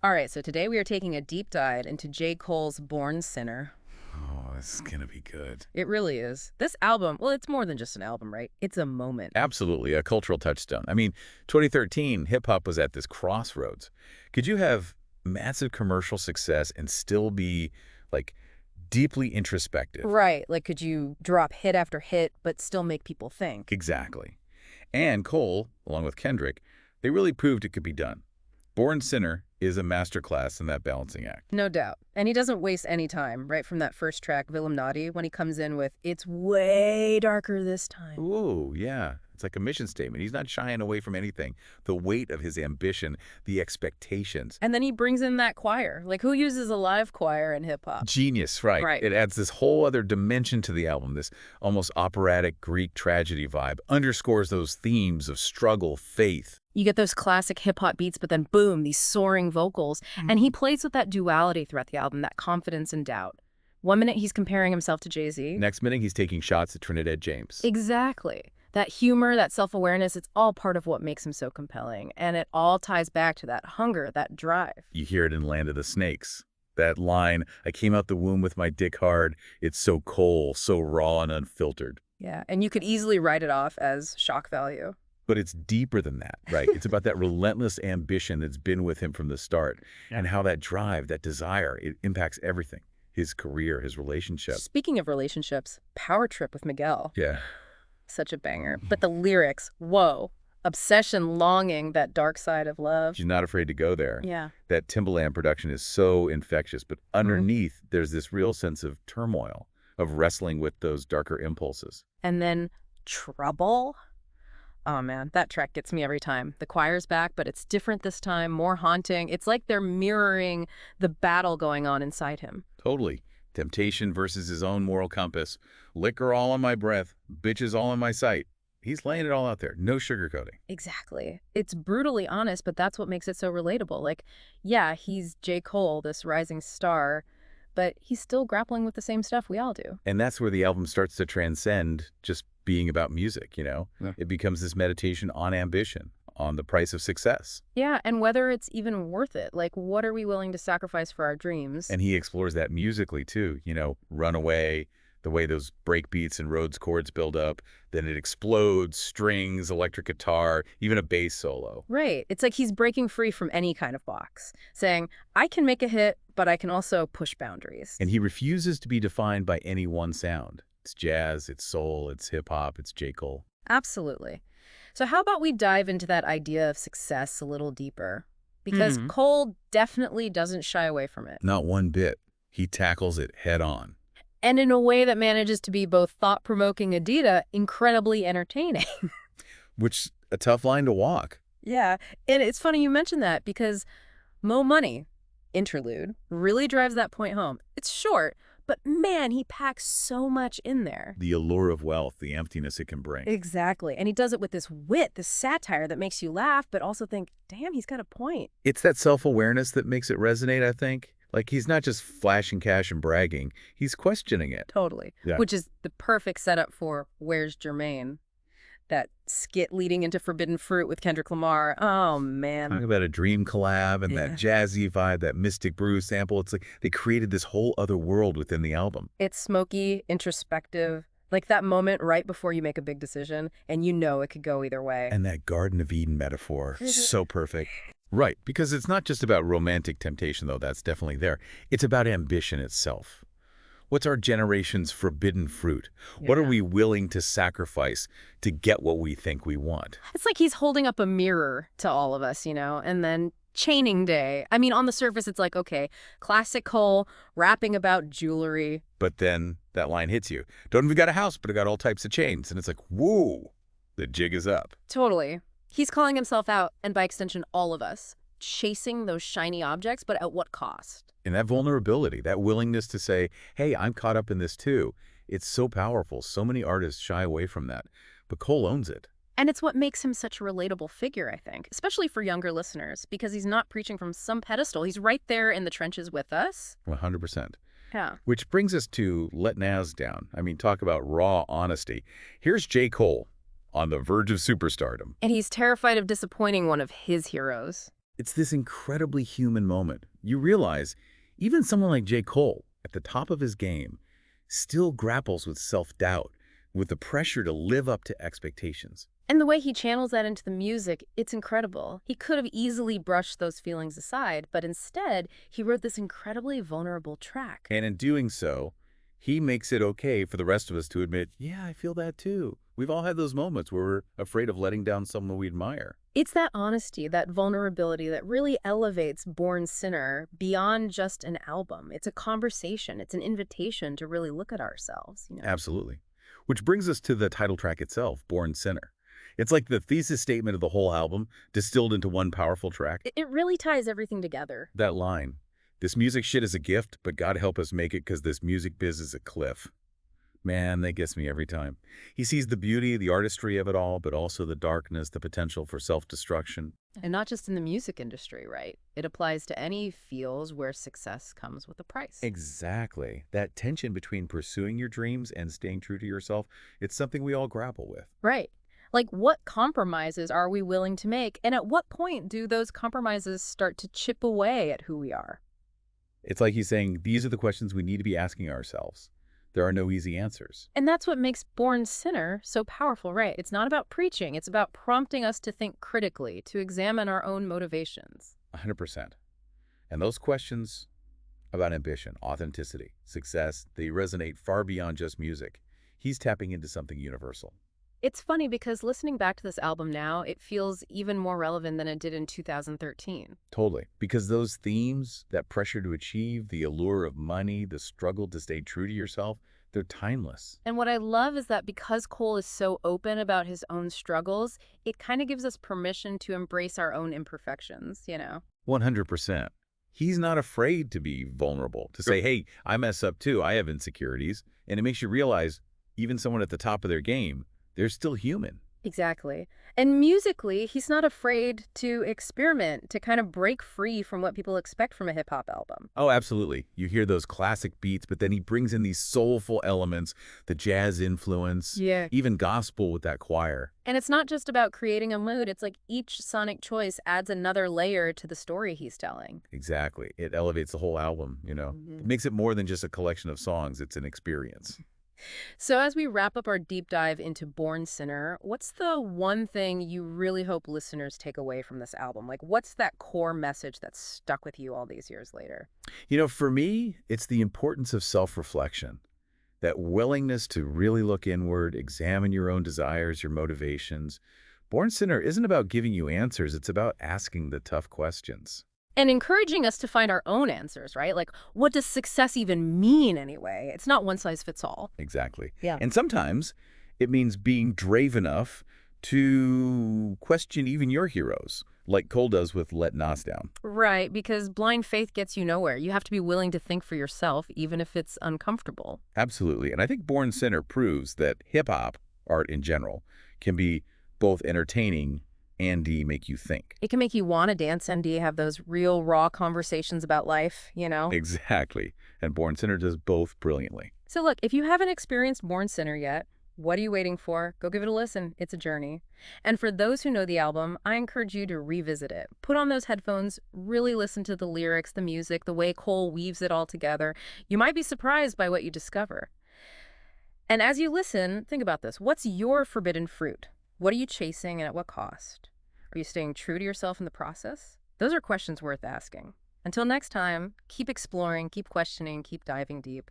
All right, so today we are taking a deep dive into J. Cole's Born Sinner. Oh, this is going to be good. It really is. This album, well, it's more than just an album, right? It's a moment. Absolutely, a cultural touchstone. I mean, 2013, hip-hop was at this crossroads. Could you have massive commercial success and still be, like, deeply introspective? Right, like could you drop hit after hit, but still make people think? Exactly. And Cole, along with Kendrick, they really proved it could be done. Born Sinner is a masterclass in that balancing act. No doubt. And he doesn't waste any time, right from that first track, Villuminati, when he comes in with, it's way darker this time. Ooh, yeah. It's like a mission statement. He's not shying away from anything. The weight of his ambition, the expectations. And then he brings in that choir. Like, who uses a live choir in hip-hop? Genius, right. Right. It adds this whole other dimension to the album, this almost operatic Greek tragedy vibe. Underscores those themes of struggle, faith. You get those classic hip-hop beats, but then boom, these soaring vocals. And he plays with that duality throughout the album, that confidence and doubt. One minute he's comparing himself to Jay-Z. Next minute, he's taking shots at Trinidad James. Exactly. That humor, that self-awareness, it's all part of what makes him so compelling. And it all ties back to that hunger, that drive. You hear it in Land of the Snakes. That line, I came out the womb with my dick hard. It's so cold, so raw and unfiltered. Yeah, and you could easily write it off as shock value. But it's deeper than that, right? It's about that relentless ambition that's been with him from the start and how that drive, that desire, it impacts everything. His career, his relationship. Speaking of relationships, Power Trip with Miguel. Yeah. Such a banger. But the lyrics, whoa. Obsession, longing, that dark side of love. She's not afraid to go there. Yeah. That Timbaland production is so infectious, but underneath, there's this real sense of turmoil, of wrestling with those darker impulses. And then Trouble. Oh man, that track gets me every time. The choir's back, but it's different this time, more haunting. It's like they're mirroring the battle going on inside him. Totally. Temptation versus his own moral compass. Liquor all on my breath. Bitches all in my sight. He's laying it all out there. No sugarcoating. Exactly. It's brutally honest, but that's what makes it so relatable. Like, yeah, he's J. Cole, this rising star, but he's still grappling with the same stuff we all do. And that's where the album starts to transcend just being about music, you know? Yeah. It becomes this meditation on ambition, on the price of success. Yeah, and whether it's even worth it. Like, what are we willing to sacrifice for our dreams? And he explores that musically, too. You know, Runaway, the way those break beats and Rhodes chords build up, then it explodes, strings, electric guitar, even a bass solo. Right. It's like he's breaking free from any kind of box, saying, I can make a hit, but I can also push boundaries. And he refuses to be defined by any one sound. It's jazz, it's soul, it's hip-hop, it's J. Cole. Absolutely. So how about we dive into that idea of success a little deeper? Because Cole definitely doesn't shy away from it. Not one bit. He tackles it head on. And in a way that manages to be both thought-provoking and incredibly entertaining. Which, a tough line to walk. Yeah, and it's funny you mention that because Mo Money, interlude, really drives that point home. It's short, but man, he packs so much in there. The allure of wealth, the emptiness it can bring. Exactly, and he does it with this wit, this satire that makes you laugh, but also think, damn, he's got a point. It's that self-awareness that makes it resonate, I think. Like, he's not just flashing cash and bragging. He's questioning it. Totally. Yeah. Which is the perfect setup for Where's Jermaine? That skit leading into Forbidden Fruit with Kendrick Lamar. Oh, man. Talk about a dream collab and Yeah. that jazzy vibe, that Mystic Brew sample. It's like they created this whole other world within the album. It's smoky, introspective, like that moment right before you make a big decision, and you know it could go either way. And that Garden of Eden metaphor, so perfect. Right, because it's not just about romantic temptation, though. That's definitely there. It's about ambition itself. What's our generation's forbidden fruit? What are Yeah. we willing to sacrifice to get what we think we want? It's like he's holding up a mirror to all of us, you know, and then chaining day. I mean, on the surface, it's like, okay, classic Cole, rapping about jewelry. But then that line hits you. Don't even got a house, but I got all types of chains. And it's like, whoa, the jig is up. Totally. He's calling himself out, and by extension, all of us, chasing those shiny objects, but at what cost? And that vulnerability, that willingness to say, hey, I'm caught up in this too. It's so powerful. So many artists shy away from that. But Cole owns it. And it's what makes him such a relatable figure, I think, especially for younger listeners, because he's not preaching from some pedestal. He's right there in the trenches with us. 100%. Yeah. Which brings us to Let Nas Down. I mean, talk about raw honesty. Here's J. Cole on the verge of superstardom. And he's terrified of disappointing one of his heroes. It's this incredibly human moment. You realize even someone like J. Cole, at the top of his game, still grapples with self-doubt, with the pressure to live up to expectations. And the way he channels that into the music, it's incredible. He could have easily brushed those feelings aside, but instead, he wrote this incredibly vulnerable track. And in doing so, he makes it okay for the rest of us to admit, yeah, I feel that too. We've all had those moments where we're afraid of letting down someone we admire. It's that honesty, that vulnerability that really elevates Born Sinner beyond just an album. It's a conversation. It's an invitation to really look at ourselves. Absolutely. Which brings us to the title track itself, Born Sinner. It's like the thesis statement of the whole album, distilled into one powerful track. It really ties everything together. That line, this music shit is a gift, but God help us make it because this music biz is a cliff. Man, that gets me every time. He sees the beauty, the artistry of it all, but also the darkness, the potential for self-destruction. And not just in the music industry, right? It applies to any fields where success comes with a price. Exactly. That tension between pursuing your dreams and staying true to yourself, it's something we all grapple with. Right. Like, what compromises are we willing to make? And at what point do those compromises start to chip away at who we are? It's like he's saying, these are the questions we need to be asking ourselves. There are no easy answers. And that's what makes Born Sinner so powerful, right? It's not about preaching. It's about prompting us to think critically, to examine our own motivations. 100%. And those questions about ambition, authenticity, success, they resonate far beyond just music. He's tapping into something universal. It's funny because listening back to this album now, it feels even more relevant than it did in 2013. Totally. Because those themes, that pressure to achieve, the allure of money, the struggle to stay true to yourself, they're timeless. And what I love is that because Cole is so open about his own struggles, it kind of gives us permission to embrace our own imperfections. 100%. He's not afraid to be vulnerable, to say, hey, I mess up too, I have insecurities. And it makes you realize even someone at the top of their game, they're still human. Exactly. And musically, he's not afraid to experiment, to kind of break free from what people expect from a hip-hop album. Oh, absolutely. You hear those classic beats, but then he brings in these soulful elements, the jazz influence, Yeah. even gospel with that choir. And it's not just about creating a mood. It's like each sonic choice adds another layer to the story he's telling. Exactly. It elevates the whole album. It makes it more than just a collection of songs. It's an experience. So as we wrap up our deep dive into Born Sinner, what's the one thing you really hope listeners take away from this album? Like, what's that core message that's stuck with you all these years later? For me, it's the importance of self-reflection, that willingness to really look inward, examine your own desires, your motivations. Born Sinner isn't about giving you answers. It's about asking the tough questions. And encouraging us to find our own answers, right? Like, what does success even mean anyway? It's not one size fits all. Exactly. Yeah. And sometimes it means being brave enough to question even your heroes, like Cole does with Let Nas Down. Right, because blind faith gets you nowhere. You have to be willing to think for yourself, even if it's uncomfortable. Absolutely. And I think Born Sinner proves that hip-hop, art in general, can be both entertaining and make you think. It can make you want to dance and have those real, raw conversations about life. Exactly. And Born Sinner does both brilliantly. So look, if you haven't experienced Born Sinner yet, what are you waiting for? Go give it a listen. It's a journey. And for those who know the album, I encourage you to revisit it. Put on those headphones, really listen to the lyrics, the music, the way Cole weaves it all together. You might be surprised by what you discover. And as you listen, think about this. What's your forbidden fruit? What are you chasing and at what cost? Are you staying true to yourself in the process? Those are questions worth asking. Until next time, keep exploring, keep questioning, keep diving deep.